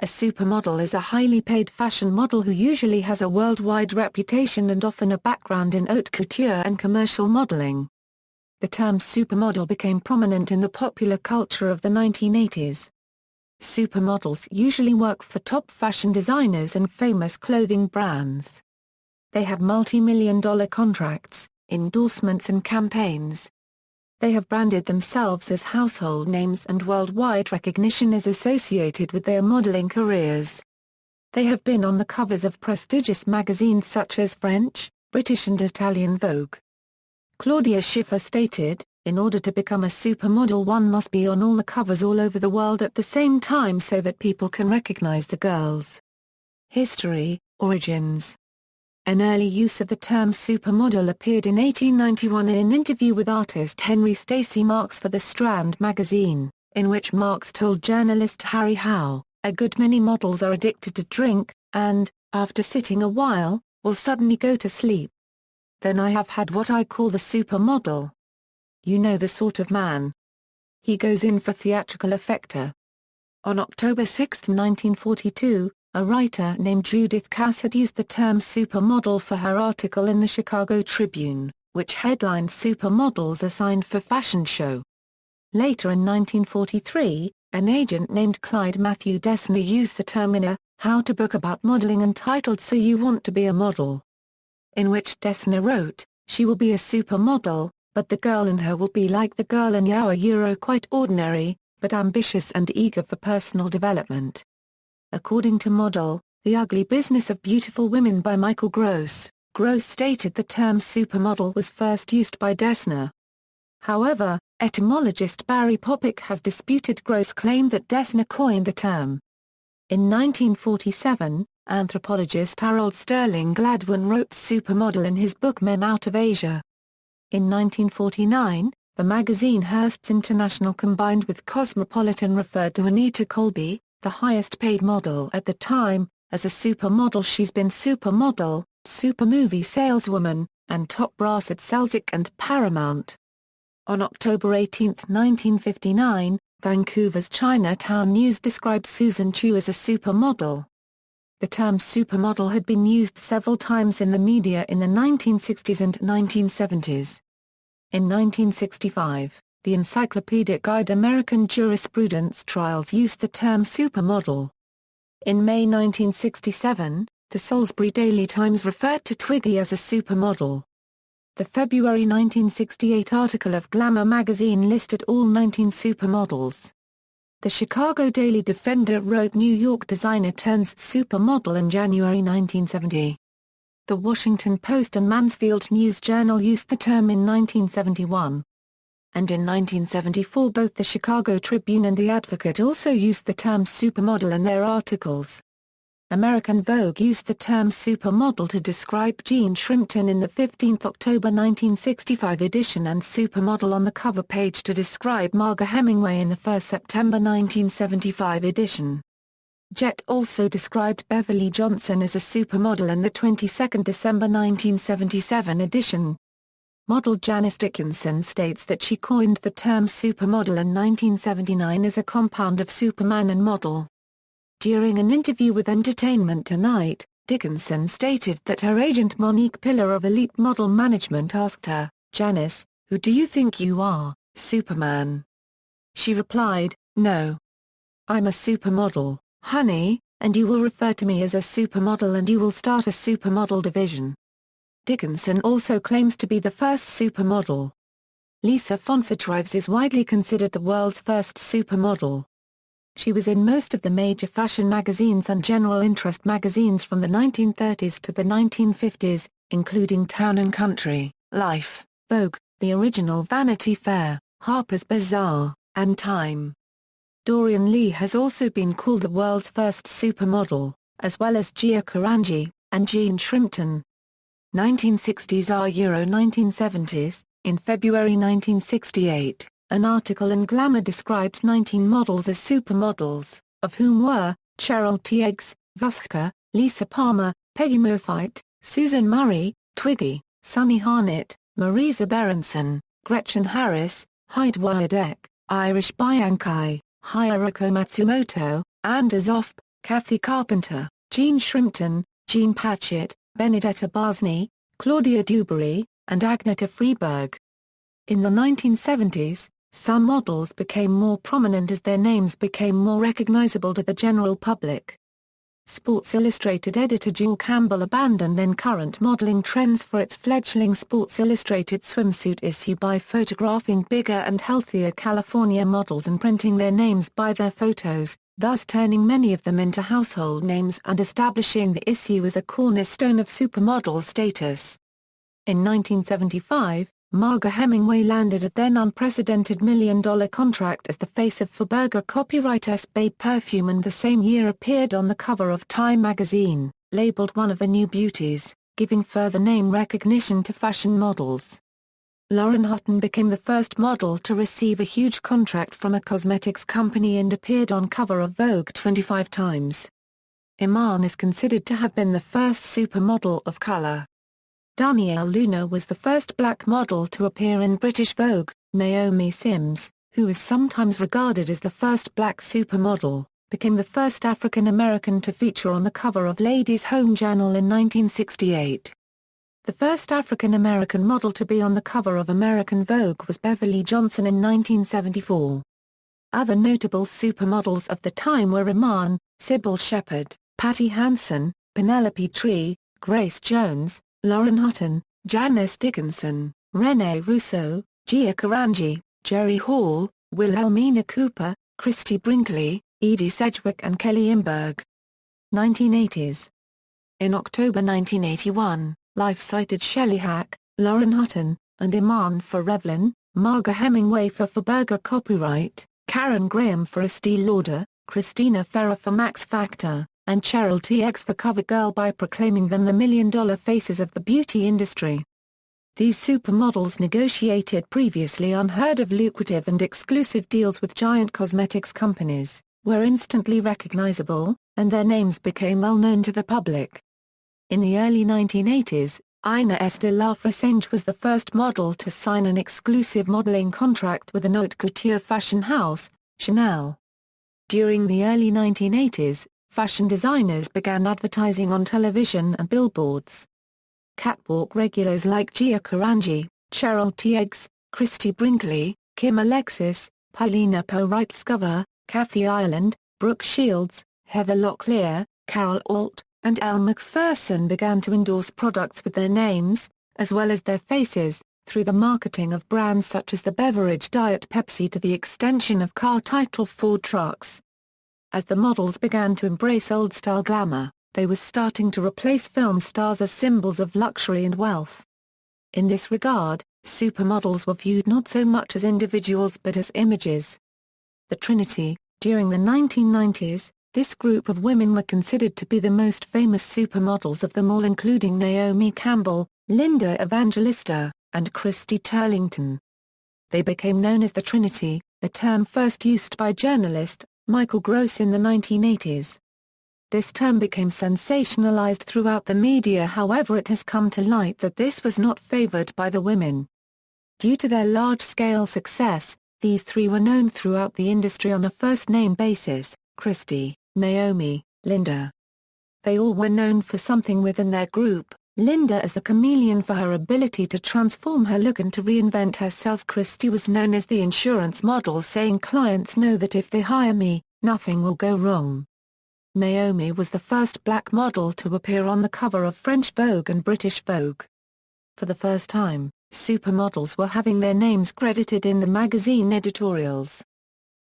A supermodel is a highly paid fashion model who usually has a worldwide reputation and often a background in haute couture and commercial modeling. The term supermodel became prominent in the popular culture of the 1980s. Supermodels usually work for top fashion designers and famous clothing brands. They have multi-million-dollar contracts, endorsements and campaigns. They have branded themselves as household names and worldwide recognition is associated with their modeling careers. They have been on the covers of prestigious magazines such as French, British and Italian Vogue. Claudia Schiffer stated, "In order to become a supermodel one must be on all the covers all over the world at the same time so that people can recognize the girls." History, origins. An early use of the term supermodel appeared in 1891 in an interview with artist Henry Stacy Marks for the Strand magazine, in which Marks told journalist Harry Howe, "A good many models are addicted to drink, and, after sitting a while, will suddenly go to sleep. Then I have had what I call the supermodel. You know the sort of man. He goes in for theatrical effector." On October 6, 1942, a writer named Judith Cass had used the term supermodel for her article in the Chicago Tribune, which headlined "Supermodels Assigned for Fashion Show." Later in 1943, an agent named Clyde Matthew Dessner used the term in a "How to Book About Modeling" entitled "So You Want to Be a Model," in which Dessner wrote, "She will be a supermodel, but the girl in her will be like the girl in Euro quite ordinary, but ambitious and eager for personal development." According to Model, The Ugly Business of Beautiful Women by Michael Gross, Gross stated the term supermodel was first used by Dessner. However, etymologist Barry Popick has disputed Gross' claim that Dessner coined the term. In 1947, anthropologist Harold Sterling Gladwin wrote supermodel in his book Men Out of Asia. In 1949, the magazine Hearst's International combined with Cosmopolitan referred to Anita Colby, the highest-paid model at the time, as a supermodel. She's been supermodel, supermovie saleswoman, and top brass at Selznick and Paramount. On October 18, 1959, Vancouver's Chinatown News described Susan Chu as a supermodel. The term supermodel had been used several times in the media in the 1960s and 1970s. In 1965, the Encyclopedic Guide American Jurisprudence Trials used the term supermodel. In May 1967, the Salisbury Daily Times referred to Twiggy as a supermodel. The February 1968 article of Glamour magazine listed all 19 supermodels. The Chicago Daily Defender wrote New York designer turns supermodel in January 1970. The Washington Post and Mansfield News Journal used the term in 1971. And in 1974 both the Chicago Tribune and the Advocate also used the term supermodel in their articles. American Vogue used the term supermodel to describe Jean Shrimpton in the 15th October 1965 edition and supermodel on the cover page to describe Marga Hemingway in the 1st September 1975 edition. Jet also described Beverly Johnson as a supermodel in the 22nd December 1977 edition. Model Janice Dickinson states that she coined the term supermodel in 1979 as a compound of Superman and model. During an interview with Entertainment Tonight, Dickinson stated that her agent Monique Pillar of Elite Model Management asked her, "Janice, who do you think you are, Superman?" She replied, "No. I'm a supermodel, honey, and you will refer to me as a supermodel and you will start a supermodel division." Dickinson also claims to be the first supermodel. Lisa Fonsatrives is widely considered the world's first supermodel. She was in most of the major fashion magazines and general interest magazines from the 1930s to the 1950s, including Town & Country, Life, Vogue, the original Vanity Fair, Harper's Bazaar, and Time. Dorian Lee has also been called the world's first supermodel, as well as Gia Karanji, and Jean Shrimpton. 1960s are Euro 1970s. In February 1968, an article in Glamour described 19 models as supermodels, of whom were Cheryl Tiegs, Vuska, Lisa Palmer, Peggy Murphy, Susan Murray, Twiggy, Sunny Harnett, Marisa Berenson, Gretchen Harris, Heidi Wadek, Irish Bianchi, Hiroko Matsumoto, Anders Off, Kathy Carpenter, Jean Shrimpton, Jean Patchett, Benedetta Barsney, Claudia Dewberry, and Agneta Freeberg. In the 1970s, some models became more prominent as their names became more recognizable to the general public. Sports Illustrated editor Jewel Campbell abandoned then-current modeling trends for its fledgling Sports Illustrated swimsuit issue by photographing bigger and healthier California models and printing their names by their photos, thus turning many of them into household names and establishing the issue as a cornerstone of supermodel status. In 1975, Marga Hemingway landed a then-unprecedented $1 million contract as the face of Fabergé copyright Babe perfume, and the same year appeared on the cover of Time magazine, labeled one of the new beauties, giving further name recognition to fashion models. Lauren Hutton became the first model to receive a huge contract from a cosmetics company and appeared on cover of Vogue 25 times. Iman is considered to have been the first supermodel of color. Danielle Luna was the first black model to appear in British Vogue. Naomi Sims, who is sometimes regarded as the first black supermodel, became the first African American to feature on the cover of Ladies' Home Journal in 1968. The first African American model to be on the cover of American Vogue was Beverly Johnson in 1974. Other notable supermodels of the time were Iman, Sybil Shepherd, Patty Hansen, Penelope Tree, Grace Jones, Lauren Hutton, Janice Dickinson, Renee Russo, Gia Karanji, Jerry Hall, Wilhelmina Cooper, Christy Brinkley, Edie Sedgwick and Kelly Imberg. 1980s. In October 1981, Life cited Shelley Hack, Lauren Hutton, and Iman for Revlon, Marga Hemingway for Fabergé copyright, Karen Graham for Estee Lauder, Christina Ferrer for Max Factor, and Cheryl TX for CoverGirl by proclaiming them the million-dollar faces of the beauty industry. These supermodels negotiated previously unheard-of lucrative and exclusive deals with giant cosmetics companies, were instantly recognizable, and their names became well-known to the public. In the early 1980s, Ina Esther Lafraigne was the first model to sign an exclusive modeling contract with a haute couture fashion house, Chanel. During the early 1980s, fashion designers began advertising on television and billboards. Catwalk regulars like Gia Karanji, Cheryl Tiegs, Christy Brinkley, Kim Alexis, Paulina Poritskova, Kathy Ireland, Brooke Shields, Heather Locklear, Carol Alt, and Elle Macpherson began to endorse products with their names, as well as their faces, through the marketing of brands such as the beverage Diet Pepsi to the extension of car title Ford trucks. As the models began to embrace old-style glamour, they were starting to replace film stars as symbols of luxury and wealth. In this regard, supermodels were viewed not so much as individuals but as images. The Trinity. During the 1990s, this group of women were considered to be the most famous supermodels of them all, including Naomi Campbell, Linda Evangelista, and Christy Turlington. They became known as the Trinity, a term first used by journalist Michael Gross in the 1980s. This term became sensationalized throughout the media, however it has come to light that this was not favored by the women. Due to their large-scale success, these three were known throughout the industry on a first-name basis: Christy, Naomi, Linda. They all were known for something within their group, Linda as a chameleon for her ability to transform her look and to reinvent herself. Christy was known as the insurance model, saying clients know that if they hire me, nothing will go wrong. Naomi was the first black model to appear on the cover of French Vogue and British Vogue. For the first time, supermodels were having their names credited in the magazine editorials.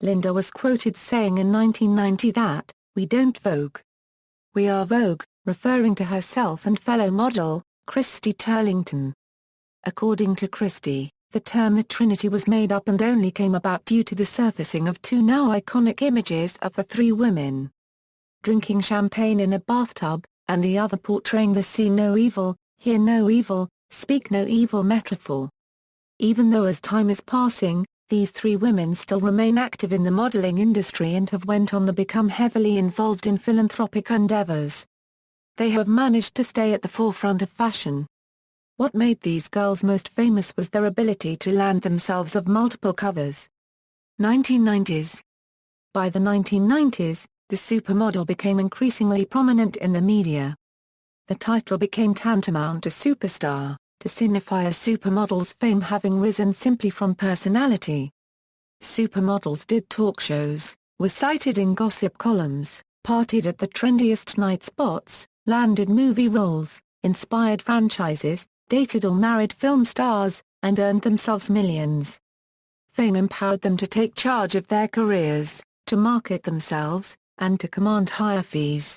Linda was quoted saying in 1990 that, "We don't Vogue. We are Vogue," referring to herself and fellow model, Christy Turlington. According to Christy, the term the Trinity was made up and only came about due to the surfacing of two now iconic images of the three women drinking champagne in a bathtub, and the other portraying the see no evil, hear no evil, speak no evil metaphor. Even though as time is passing, these three women still remain active in the modeling industry and have went on to become heavily involved in philanthropic endeavors. They have managed to stay at the forefront of fashion. What made these girls most famous was their ability to land themselves of multiple covers. 1990s. By the 1990s, the supermodel became increasingly prominent in the media. The title became tantamount to superstar, to signify a supermodel's fame having risen simply from personality. Supermodels did talk shows, were cited in gossip columns, partied at the trendiest night spots, landed movie roles, inspired franchises, dated or married film stars, and earned themselves millions. Fame empowered them to take charge of their careers, to market themselves, and to command higher fees.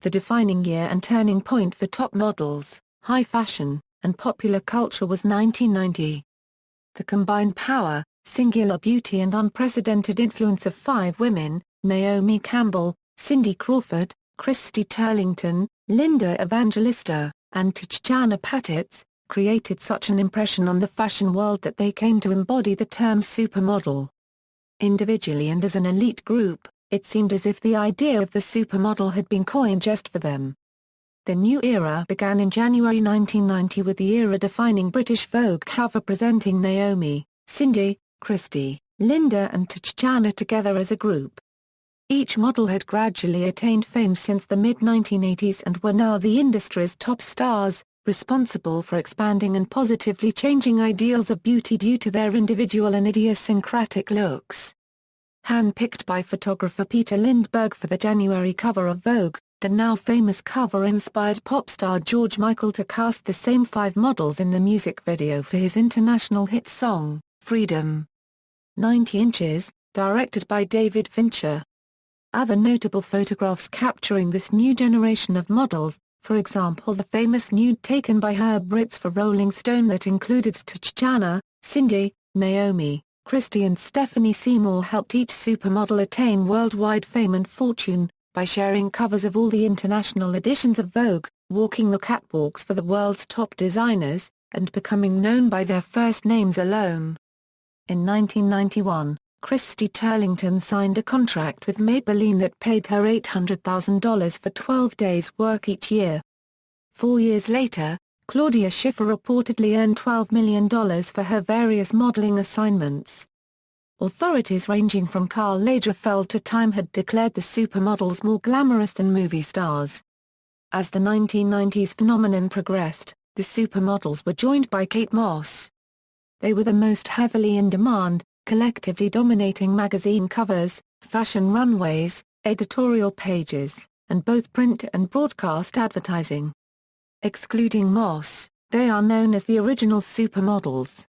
The defining year and turning point for top models, high fashion, and popular culture was 1990. The combined power, singular beauty and unprecedented influence of 5 women, Naomi Campbell, Cindy Crawford, Christy Turlington, Linda Evangelista, and Tatiana Patitz, created such an impression on the fashion world that they came to embody the term supermodel. Individually and as an elite group, it seemed as if the idea of the supermodel had been coined just for them. The new era began in January 1990 with the era-defining British Vogue cover presenting Naomi, Cindy, Christy, Linda and Tatiana together as a group. Each model had gradually attained fame since the mid-1980s and were now the industry's top stars, responsible for expanding and positively changing ideals of beauty due to their individual and idiosyncratic looks. Hand-picked by photographer Peter Lindbergh for the January cover of Vogue, the now famous cover inspired pop star George Michael to cast the same 5 models in the music video for his international hit song, Freedom. 90 Inches, directed by David Fincher. Other notable photographs capturing this new generation of models, for example the famous nude taken by Herb Ritts for Rolling Stone that included Tatiana, Cindy, Naomi, Christy and Stephanie Seymour helped each supermodel attain worldwide fame and fortune, by sharing covers of all the international editions of Vogue, walking the catwalks for the world's top designers, and becoming known by their first names alone. In 1991, Christy Turlington signed a contract with Maybelline that paid her $800,000 for 12 days' work each year. 4 years later, Claudia Schiffer reportedly earned $12 million for her various modeling assignments. Authorities ranging from Karl Lagerfeld to Time had declared the supermodels more glamorous than movie stars. As the 1990s phenomenon progressed, the supermodels were joined by Kate Moss. They were the most heavily in demand, collectively dominating magazine covers, fashion runways, editorial pages, and both print and broadcast advertising. Excluding Moss, they are known as the original supermodels.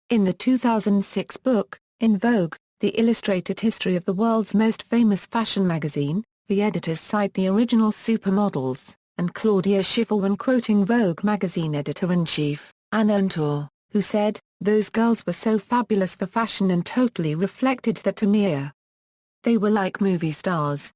In the 2006 book, In Vogue, the illustrated history of the world's most famous fashion magazine, the editors cite the original supermodels, and Claudia Schiffer when quoting Vogue magazine editor-in-chief, Anna Wintour, who said, "Those girls were so fabulous for fashion and totally reflected that to me. They were like movie stars."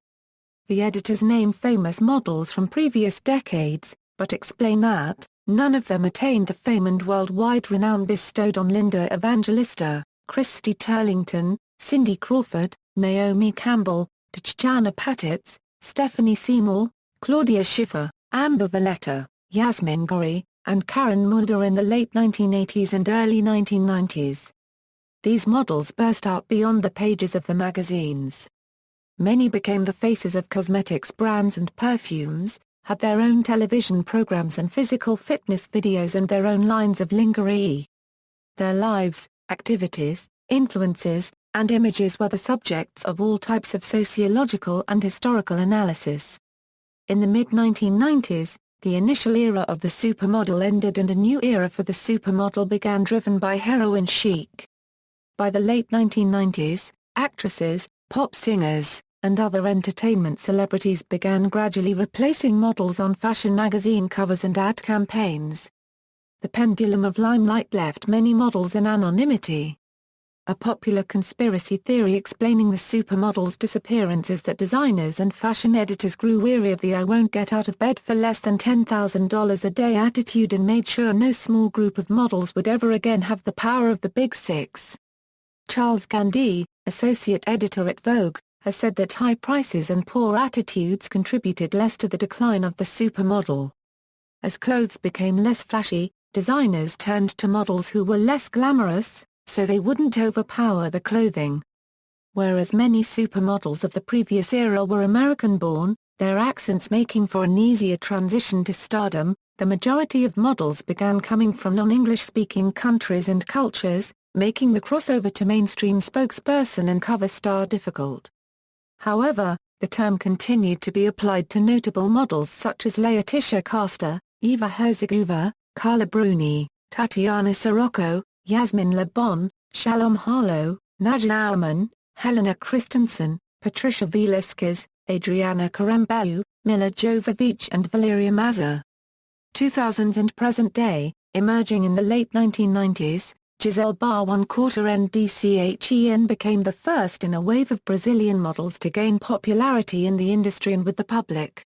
The editors name famous models from previous decades, but explain that, none of them attained the fame and worldwide renown bestowed on Linda Evangelista, Christy Turlington, Cindy Crawford, Naomi Campbell, Tatiana Patitz, Stephanie Seymour, Claudia Schiffer, Amber Valletta, Yasmin Ghauri, and Karen Mulder in the late 1980s and early 1990s. These models burst out beyond the pages of the magazines. Many became the faces of cosmetics brands and perfumes, had their own television programs and physical fitness videos and their own lines of lingerie. Their lives, activities, influences, and images were the subjects of all types of sociological and historical analysis. In the mid-1990s, the initial era of the supermodel ended and a new era for the supermodel began driven by heroin chic. By the late 1990s, actresses, pop singers, and other entertainment celebrities began gradually replacing models on fashion magazine covers and ad campaigns. The pendulum of limelight left many models in anonymity. A popular conspiracy theory explaining the supermodel's disappearance is that designers and fashion editors grew weary of the "I won't get out of bed for less than $10,000 a day" attitude and made sure no small group of models would ever again have the power of the Big Six. Charles Gandy, associate editor at Vogue, has said that high prices and poor attitudes contributed less to the decline of the supermodel. As clothes became less flashy, designers turned to models who were less glamorous, so they wouldn't overpower the clothing. Whereas many supermodels of the previous era were American-born, their accents making for an easier transition to stardom, the majority of models began coming from non-English-speaking countries and cultures, making the crossover to mainstream spokesperson and cover star difficult. However, the term continued to be applied to notable models such as Laetitia Casta, Eva Herzigova, Carla Bruni, Tatiana Sirocco, Yasmin Le Bon, Shalom Harlow, Nadja Auermann, Helena Christensen, Patricia Velasquez, Adriana Karembeu, Mila Jovovich and Valeria Mazza. 2000s and present day, emerging in the late 1990s, Giselle Bündchen Ndchen became the first in a wave of Brazilian models to gain popularity in the industry and with the public.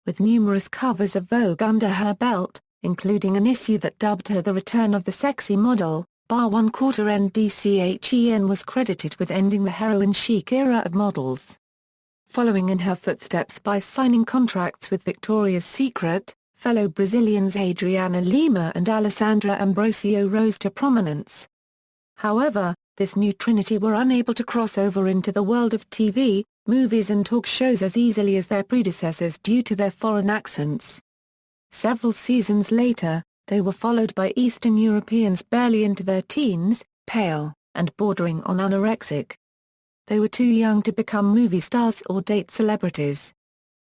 With numerous covers of Vogue under her belt, including an issue that dubbed her the return of the sexy model, Bündchen Ndchen was credited with ending the heroin chic era of models. Following in her footsteps by signing contracts with Victoria's Secret, fellow Brazilians Adriana Lima and Alessandra Ambrosio rose to prominence. However, this new trinity were unable to cross over into the world of TV, movies and talk shows as easily as their predecessors due to their foreign accents. Several seasons later, they were followed by Eastern Europeans barely into their teens, pale, and bordering on anorexic. They were too young to become movie stars or date celebrities.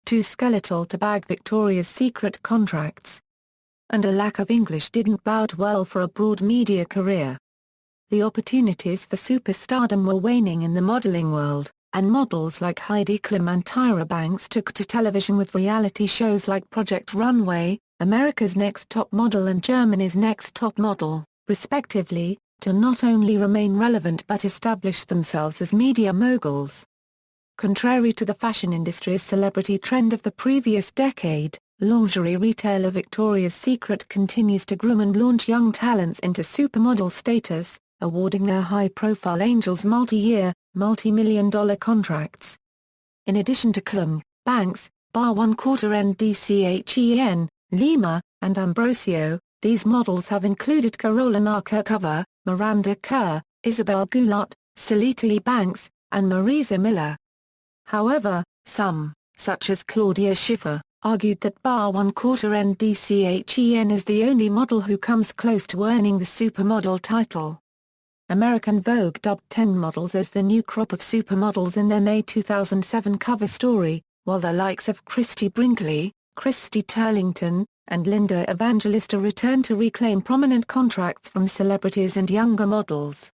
Too skeletal to bag Victoria's Secret contracts. And a lack of English didn't bode well for a broad media career. The opportunities for superstardom were waning in the modeling world, and models like Heidi Klum and Tyra Banks took to television with reality shows like Project Runway, America's Next Top Model and Germany's Next Top Model, respectively, to not only remain relevant but establish themselves as media moguls. Contrary to the fashion industry's celebrity trend of the previous decade, lingerie retailer Victoria's Secret continues to groom and launch young talents into supermodel status, awarding their high-profile angels multi-year, multi-million-dollar contracts. In addition to Klum, Banks, Bündchen Ndchen, Lima, and Ambrosio, these models have included Carolina Kurkova, Miranda Kerr, Isabel Goulart, Salita E. Banks, and Marisa Miller. However, some, such as Claudia Schiffer, argued that Bündchen Ndchen is the only model who comes close to earning the supermodel title. American Vogue dubbed 10 models as the new crop of supermodels in their May 2007 cover story, while the likes of Christie Brinkley, Christy Turlington, and Linda Evangelista returned to reclaim prominent contracts from celebrities and younger models.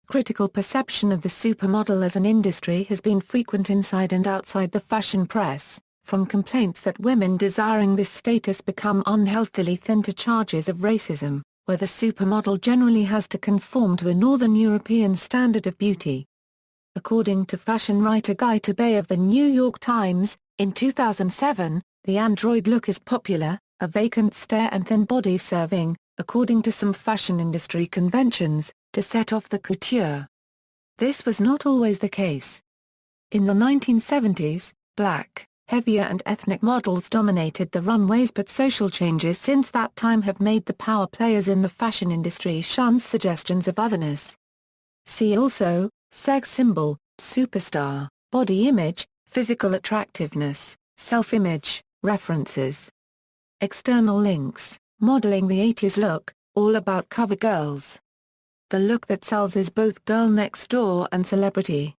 Critical perception of the supermodel as an industry has been frequent inside and outside the fashion press, from complaints that women desiring this status become unhealthily thin to charges of racism, where the supermodel generally has to conform to a Northern European standard of beauty. According to fashion writer Guy Tabay of the New York Times, in 2007, the android look is popular, a vacant stare and thin body serving, according to some fashion industry conventions, to set off the couture. This was not always the case. In the 1970s, black, heavier and ethnic models dominated the runways, but social changes since that time have made the power players in the fashion industry shun suggestions of otherness. See also, sex symbol, superstar, body image, physical attractiveness, self-image, references. External links, Modeling the 80s Look, all about cover girls. The look that sells is both girl next door and celebrity.